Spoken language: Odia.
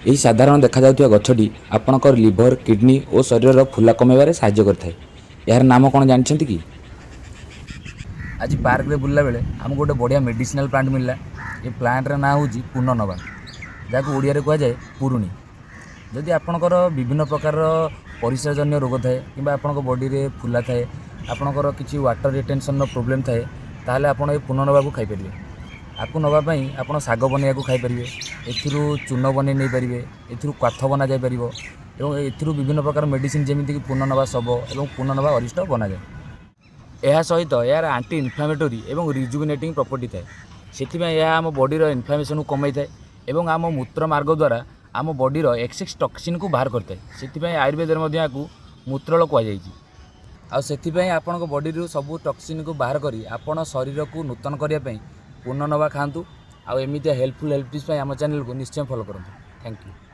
ଏହି ସାଧାରଣ ଦେଖାଯାଉଥିବା ଗଛଟି ଆପଣଙ୍କର ଲିଭର, କିଡନୀ ଓ ଶରୀରର ଫୁଲା କମାଇବାରେ ସାହାଯ୍ୟ କରିଥାଏ। ଏହାର ନାମ କ'ଣ ଜାଣିଛନ୍ତି କି? ଆଜି ପାର୍କରେ ବୁଲିଲା ବେଳେ ଆମକୁ ଗୋଟେ ବଢ଼ିଆ ମେଡ଼ିସିନାଲ ପ୍ଲାଣ୍ଟ ମିଳିଲା। ଏ ପ୍ଲାଣ୍ଟର ନାଁ ହେଉଛି ପୁନର୍ନବା, ଯାହାକୁ ଓଡ଼ିଆରେ କୁହାଯାଏ ପୁରୁଣି। ଯଦି ଆପଣଙ୍କର ବିଭିନ୍ନ ପ୍ରକାରର ପରିସ୍ରାଜନ୍ୟ ରୋଗ ଥାଏ କିମ୍ବା ଆପଣଙ୍କ ବଡ଼ିରେ ଫୁଲା ଥାଏ, ଆପଣଙ୍କର କିଛି ୱାଟର ରିଟେନସନ୍ର ପ୍ରୋବ୍ଲେମ୍ ଥାଏ, ତାହେଲେ ଆପଣ ଏ ପୁନର୍ନବାକୁ ଖାଇପାରିବେ। ଆକୁ ନେବା ପାଇଁ ଆପଣ ଶାଗ ବନେଇବାକୁ ଖାଇପାରିବେ, ଏଥିରୁ ଚୂନ ବନେଇ ନେଇପାରିବେ, ଏଥିରୁ କାଥ ବନାଯାଇପାରିବ ଏବଂ ଏଥିରୁ ବିଭିନ୍ନ ପ୍ରକାର ମେଡ଼ିସିନ ଯେମିତିକି ପୁନର୍ନବା ଶବ ଏବଂ ପୁନର୍ନବା ଅରିଷ୍ଟ ବନାଯାଏ। ଏହା ସହିତ ଏହାର ଆଣ୍ଟି ଇନଫ୍ଲାମେଟୋରୀ ଏବଂ ରିଜୁଭିନେଟିଂ ପ୍ରପର୍ଟି ଥାଏ। ସେଥିପାଇଁ ଏହା ଆମ ବଡ଼ିର ଇନଫ୍ଲାମେସନକୁ କମାଇଥାଏ ଏବଂ ଆମ ମୂତ୍ର ମାର୍ଗ ଦ୍ୱାରା ଆମ ବଡ଼ିର ଏକ୍ସେସ୍ ଟକ୍ସିନ୍କୁ ବାହାର କରିଥାଏ। ସେଥିପାଇଁ ଆୟୁର୍ବେଦରେ ମଧ୍ୟ ଏହାକୁ ମୂତ୍ରଳ କୁହାଯାଇଛି। ଆଉ ସେଥିପାଇଁ ଆପଣଙ୍କ ବଡ଼ିରୁ ସବୁ ଟକ୍ସିନ୍କୁ ବାହାର କରି ଆପଣ ଶରୀରକୁ ନୂତନ କରିବା ପାଇଁ ପୁନର୍ନବା ଖାଆନ୍ତୁ। ଆଉ ଏମିତିଆ ହେଲ୍ପଫୁଲ୍ ଟିପ୍ସ ପାଇଁ ଆମ ଚ୍ୟାନେଲକୁ ନିଶ୍ଚୟ ଫଲୋ କରନ୍ତୁ। Thank you.